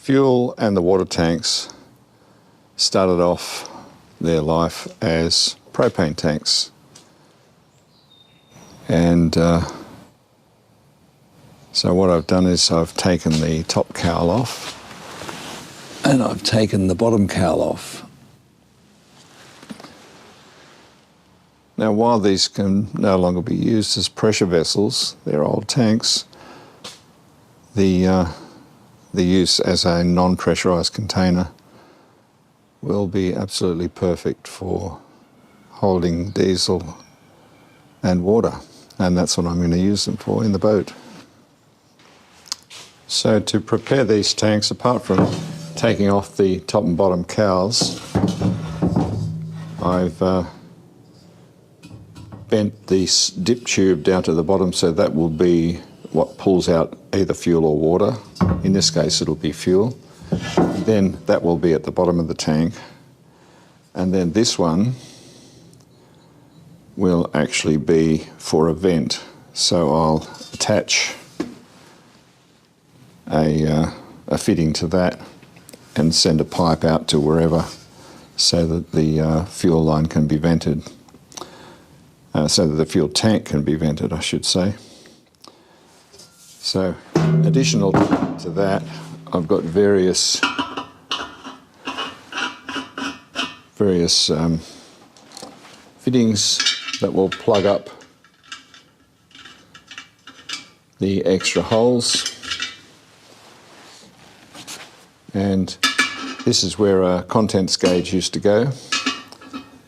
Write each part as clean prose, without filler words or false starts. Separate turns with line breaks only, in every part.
fuel and the water tanks started off their life as propane tanks. And so what I've done is I've taken the top cowl off and I've taken the bottom cowl off. Now, while these can no longer be used as pressure vessels, they're old tanks, the use as a non-pressurised container will be absolutely perfect for holding diesel and water, and that's what I'm going to use them for in the boat. So to prepare these tanks, apart from taking off the top and bottom cowls, I've bent this dip tube down to the bottom, so that will be what pulls out either fuel or water. In this case it'll be fuel. Then that will be at the bottom of the tank, and then this one will actually be for a vent. So I'll attach a fitting to that and send a pipe out to wherever so that the fuel line can be vented. So that the fuel tank can be vented, I should say. So, additional to that, I've got various fittings that will plug up the extra holes. And this is where a contents gauge used to go,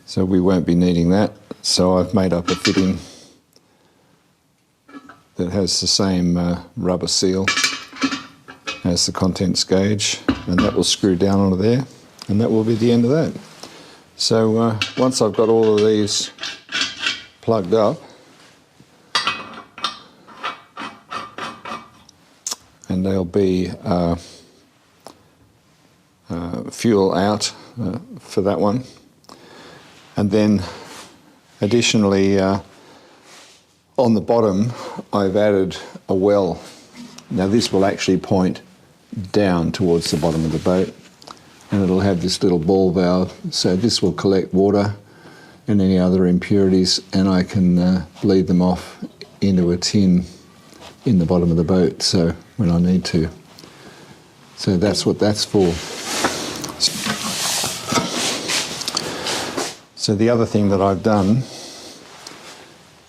so we won't be needing that. So I've made up a fitting that has the same rubber seal as the contents gauge, and that will screw down onto there, and that will be the end of that. So once I've got all of these plugged up, and there'll be fuel out for that one, and then additionally on the bottom I've added a well. Now this will actually point down towards the bottom of the boat, and it'll have this little ball valve, so this will collect water and any other impurities, and I can bleed them off into a tin in the bottom of the boat, so when I need to. So that's what that's for. So the other thing that I've done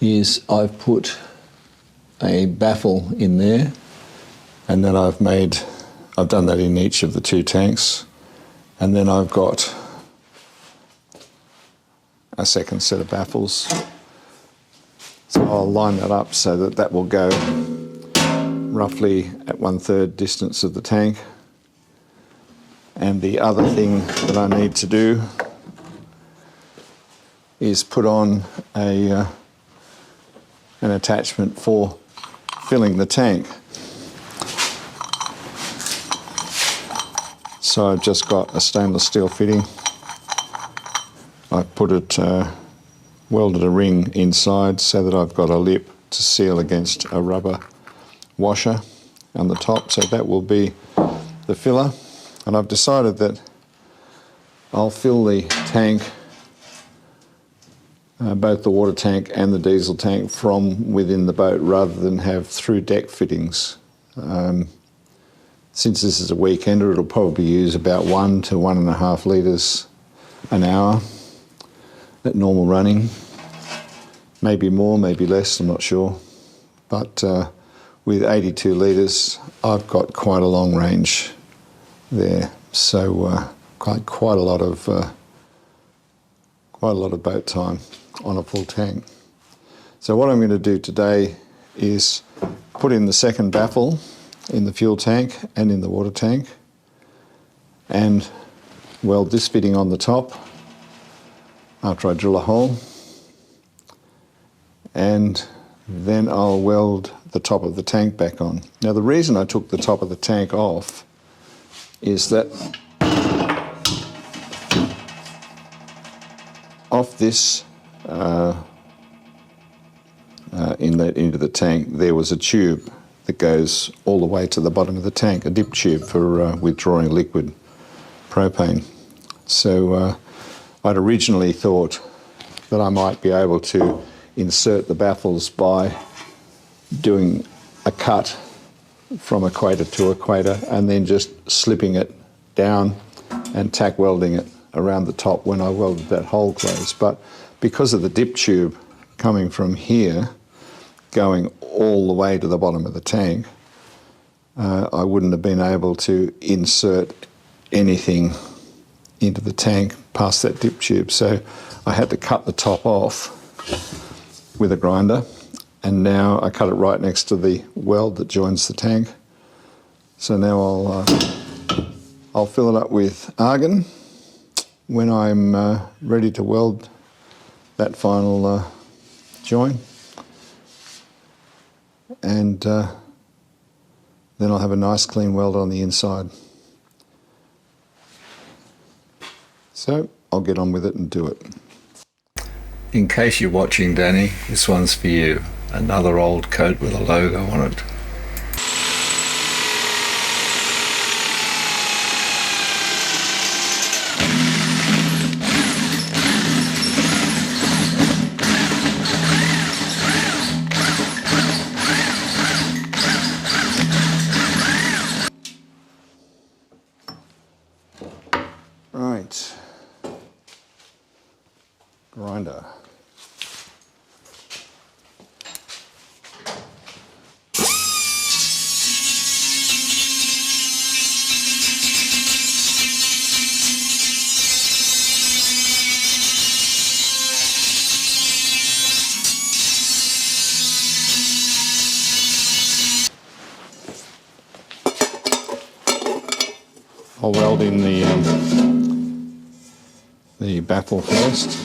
is I've put a baffle in there, and then I've done that in each of the two tanks, and then I've got a second set of baffles. So I'll line that up so that that will go roughly at 1/3 distance of the tank. And the other thing that I need to do is put on an attachment for filling the tank. So I've just got a stainless steel fitting. I've put it, welded a ring inside so that I've got a lip to seal against a rubber washer on the top, so that will be the filler. And I've decided that I'll fill the tank, both the water tank and the diesel tank, from within the boat rather than have through deck fittings. Since this is a weekender, it'll probably use about 1 to 1.5 litres an hour at normal running. Maybe more, maybe less, I'm not sure. But with 82 litres, I've got quite a long range there. So quite a lot of boat time on a full tank. So what I'm going to do today is put in the second baffle in the fuel tank and in the water tank, and weld this fitting on the top after I drill a hole, and then I'll weld the top of the tank back on. Now the reason I took the top of the tank off is that off this inlet into the tank there was a tube that goes all the way to the bottom of the tank, a dip tube for withdrawing liquid propane. So I'd originally thought that I might be able to insert the baffles by doing a cut from equator to equator and then just slipping it down and tack welding it around the top when I welded that hole closed. But because of the dip tube coming from here, going all the way to the bottom of the tank, I wouldn't have been able to insert anything into the tank past that dip tube. So I had to cut the top off with a grinder, and now I cut it right next to the weld that joins the tank. So now I'll fill it up with argon when I'm ready to weld that final join, and then I'll have a nice clean weld on the inside. So I'll get on with it and do it. In case you're watching, Danny, this one's for you. Another old coat with a logo on it. Right, grinder. I'll weld in the baffle first.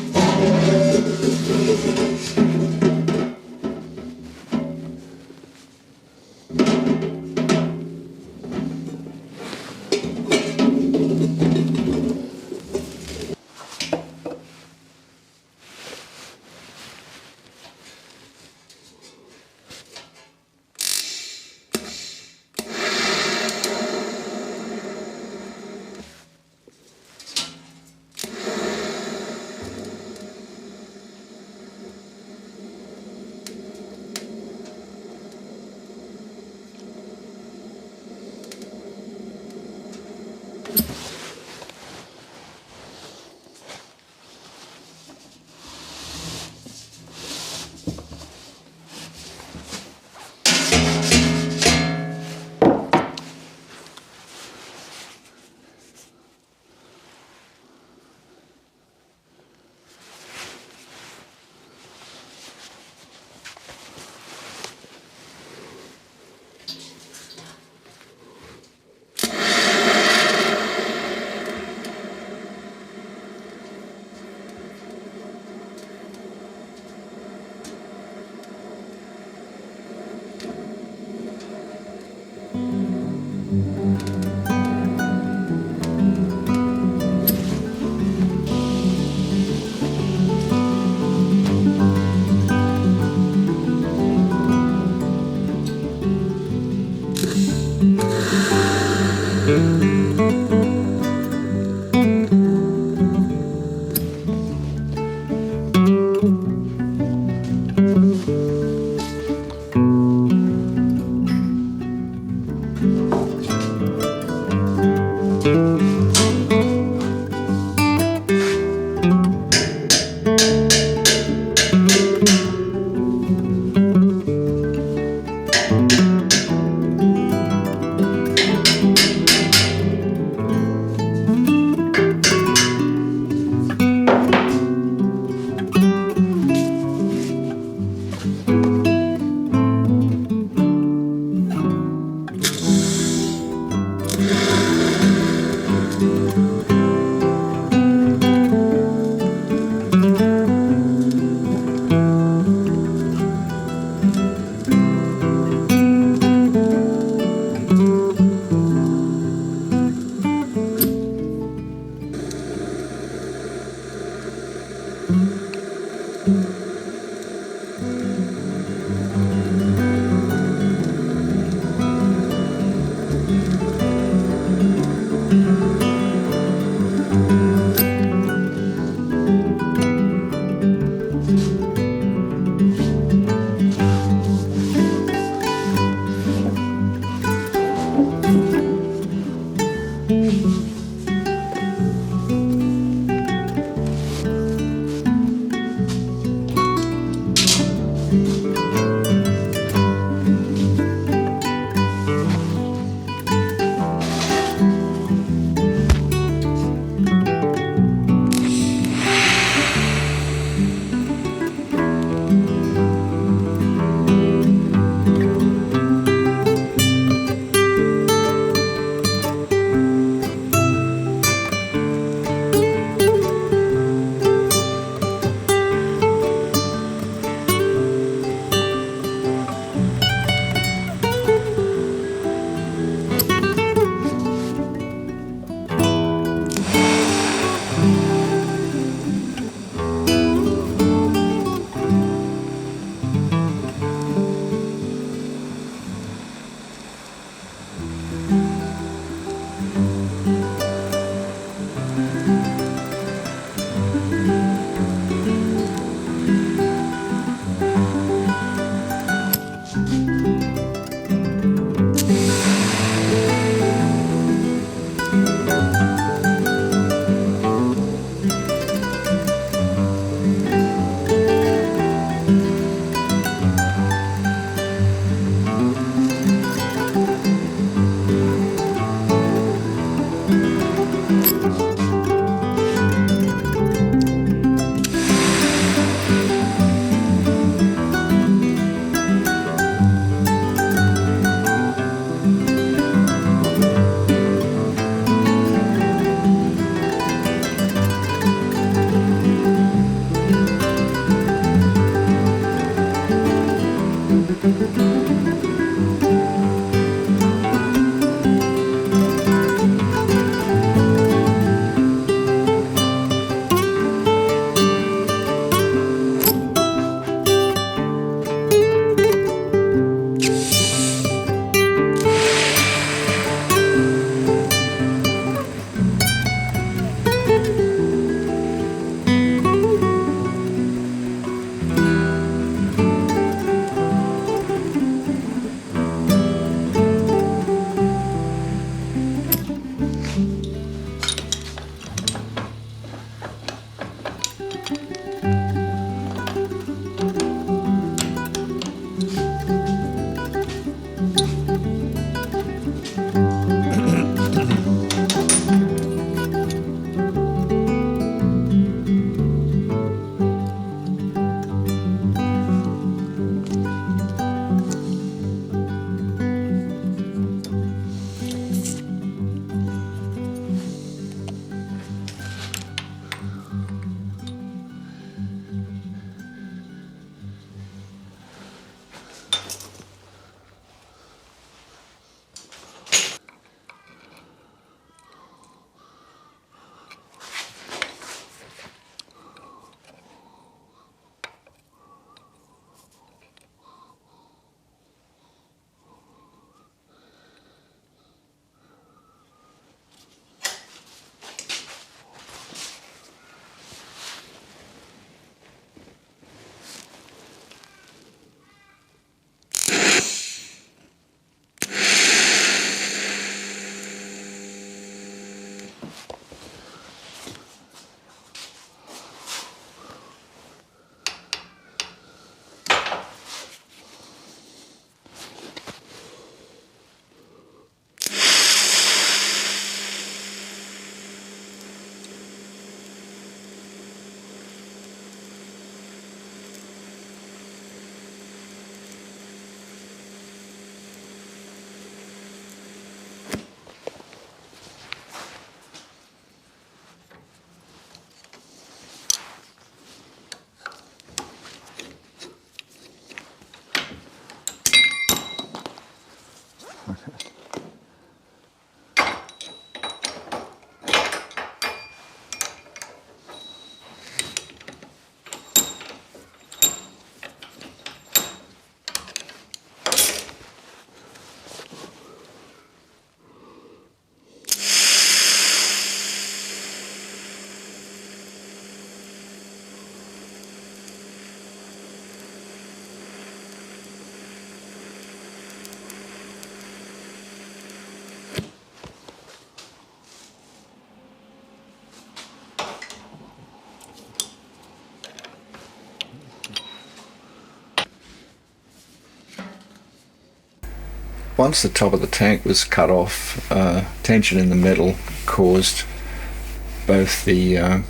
Once the top of the tank was cut off, tension in the metal caused both the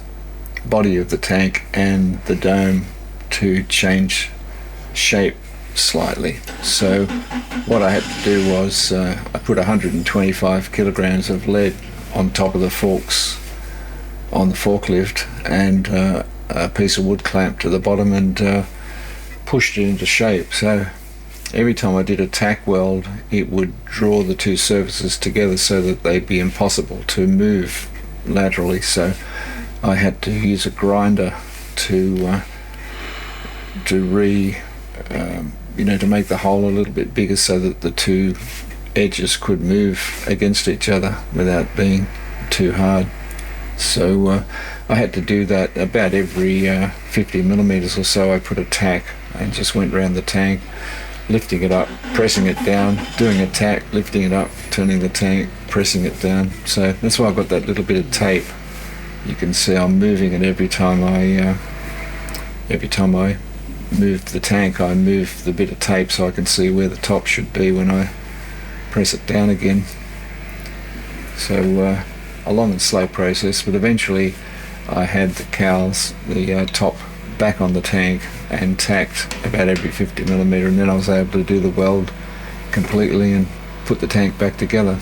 body of the tank and the dome to change shape slightly. So what I had to do was I put 125 kilograms of lead on top of the forks on the forklift and a piece of wood clamp to the bottom and pushed it into shape. So every time I did a tack weld, it would draw the two surfaces together so that they'd be impossible to move laterally. So I had to use a grinder to to make the hole a little bit bigger so that the two edges could move against each other without being too hard. So I had to do that about every 50 millimeters or so. I put a tack and just went around the tank. lifting it up, pressing it down, doing a tack, lifting it up, turning the tank, pressing it down. So that's why I've got that little bit of tape. You can see I'm moving it every time I move the tank. I move the bit of tape so I can see where the top should be when I press it down again. So a long and slow process, but eventually I had the cowls, the top, back on the tank and tacked about every 50mm, and then I was able to do the weld completely and put the tank back together.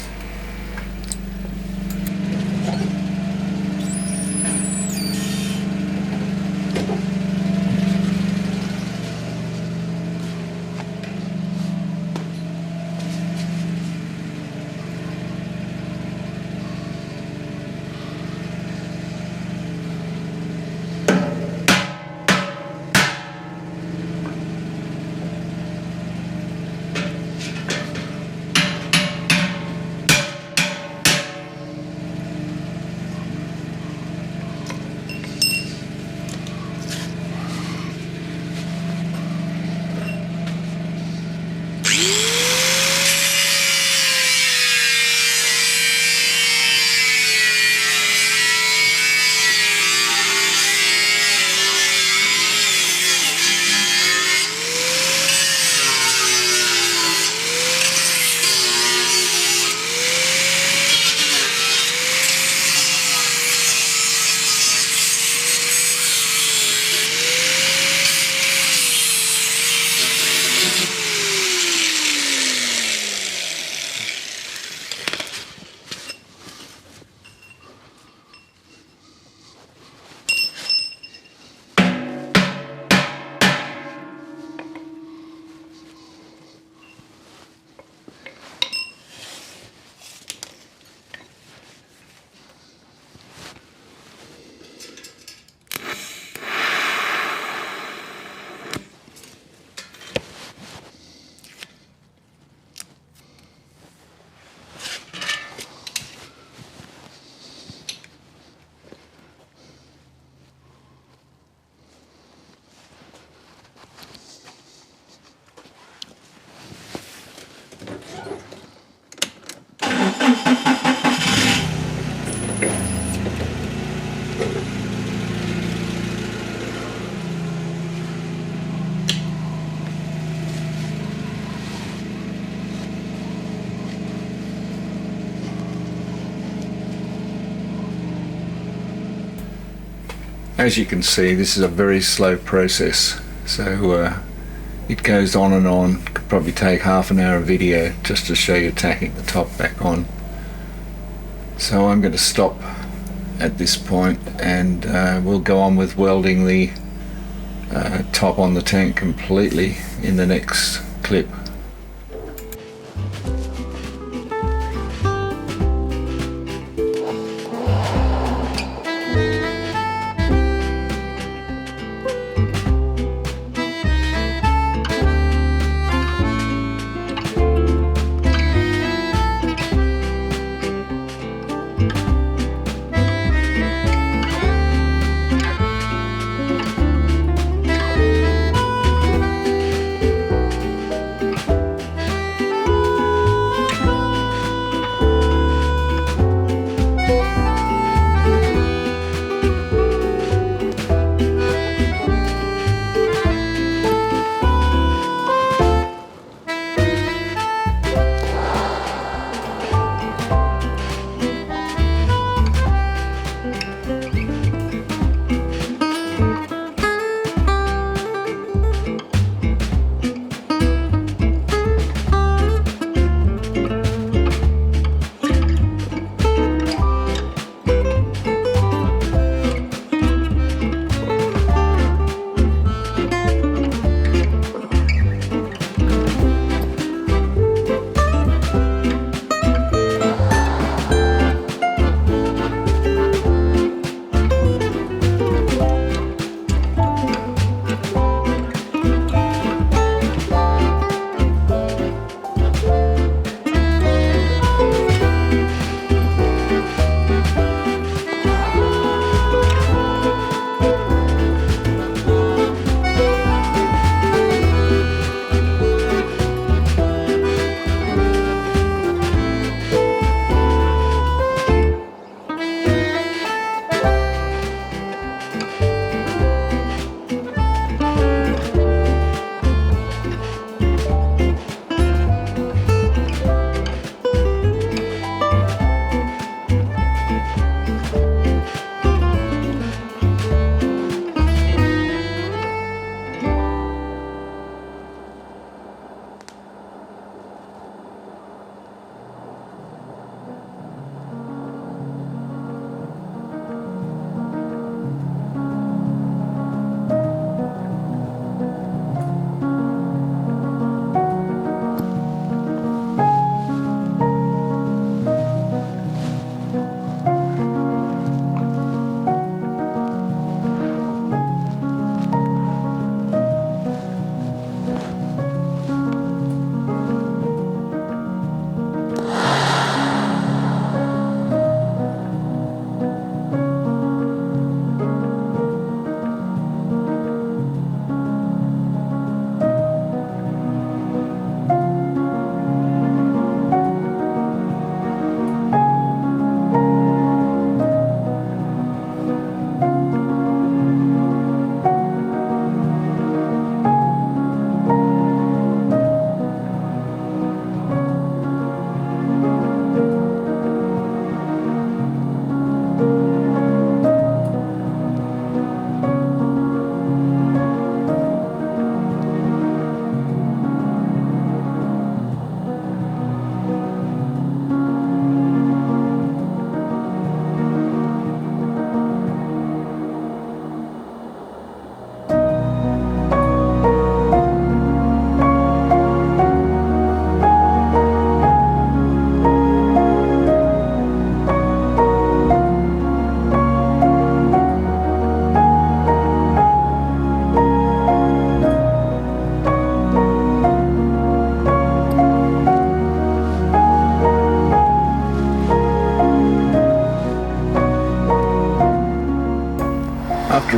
As you can see, this is a very slow process, so it goes on and on. Could probably take half an hour of video just to show you tacking the top back on. So I'm going to stop at this point and we'll go on with welding the top on the tank completely in the next clip.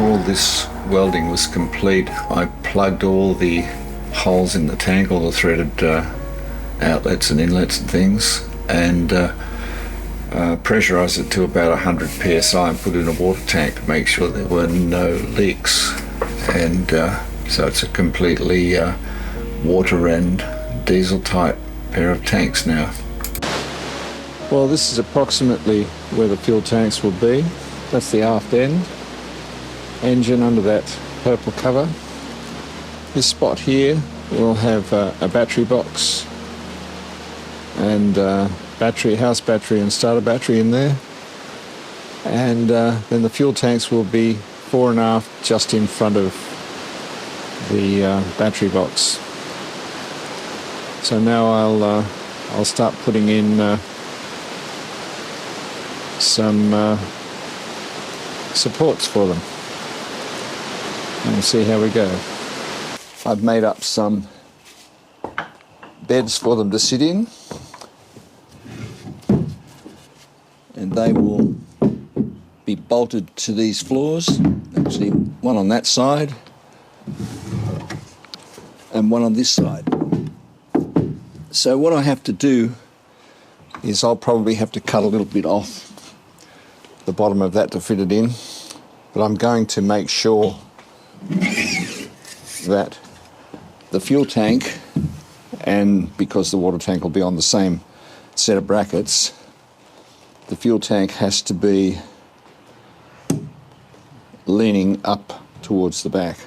all this welding was complete, I plugged all the holes in the tank, all the threaded outlets and inlets and things, and pressurised it to about 100 psi and put it in a water tank to make sure there were no leaks. And so it's a completely water and diesel type pair of tanks now. Well, this is approximately where the fuel tanks will be. That's the aft end. Engine under that purple cover. This spot here will have a battery box and battery, house battery and starter battery in there. And then the fuel tanks will be fore and aft just in front of the battery box. So now I'll start putting in some supports for them, and we'll see how we go. I've made up some beds for them to sit in, and they will be bolted to these floors. Actually, one on that side and one on this side. So what I have to do is I'll probably have to cut a little bit off the bottom of that to fit it in, but I'm going to make sure that the fuel tank, and because the water tank will be on the same set of brackets, the fuel tank has to be leaning up towards the back.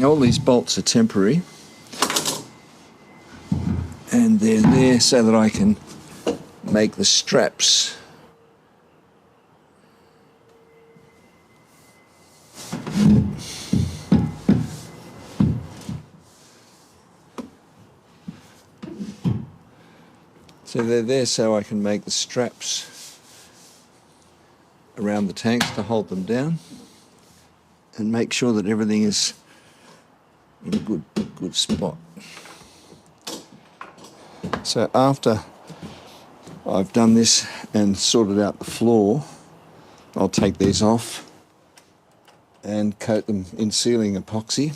All these bolts are temporary, and they're there so that I can make the straps around the tanks to hold them down and make sure that everything is in a good spot. So after I've done this and sorted out the floor, I'll take these off and coat them in sealing epoxy.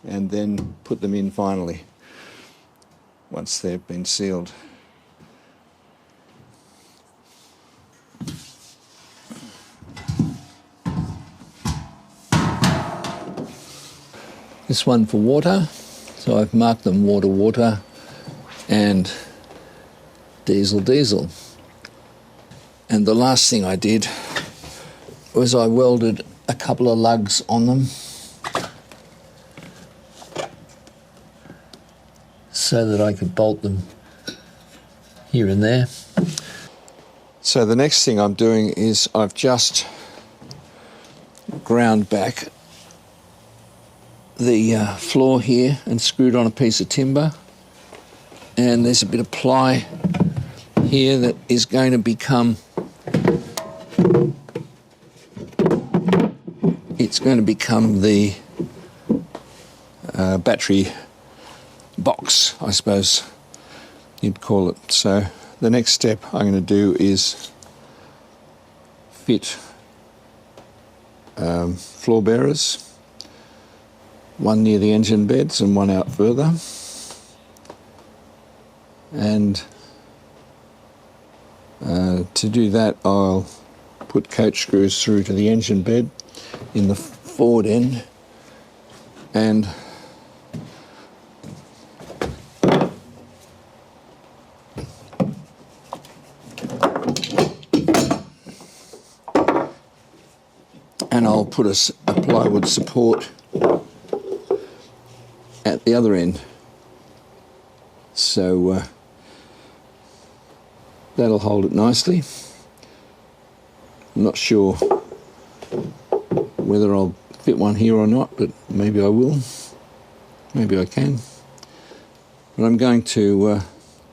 And then put them in finally once they've been sealed. This one for water, so I've marked them water and diesel. And the last thing I did was I welded a couple of lugs on them so that I could bolt them here and there. So the next thing I'm doing is I've just ground back the floor here and screwed on a piece of timber, and there's a bit of ply here that is going to become the battery box, I suppose you'd call it. So the next step I'm going to do is fit floor bearers, one near the engine beds and one out further, and to do that I'll put coach screws through to the engine bed in the forward end, and I'll put a plywood support the other end. So that'll hold it nicely. I'm not sure whether I'll fit one here or not, but maybe I will. Maybe I can. But I'm going to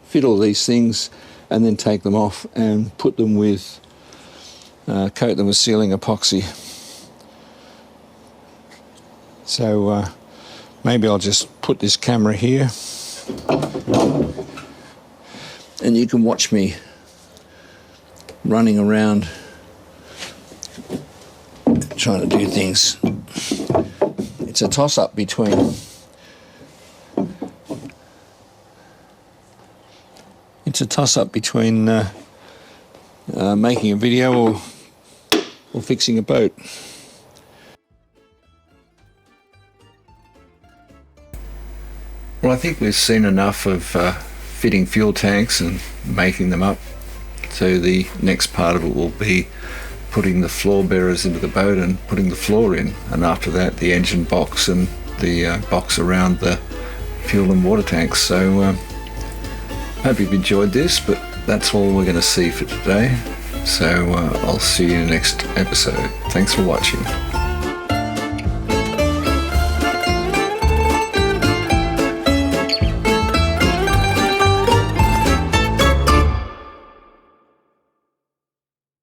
fit all these things and then take them off and put them with, coat them with sealing epoxy. So maybe I'll just put this camera here and you can watch me running around trying to do things. It's a toss-up between making a video or fixing a boat. Well, I think we've seen enough of fitting fuel tanks and making them up. So the next part of it will be putting the floor bearers into the boat and putting the floor in. And after that, the engine box and the box around the fuel and water tanks. So hope you've enjoyed this, but that's all we're going to see for today. So I'll see you in the next episode. Thanks for watching.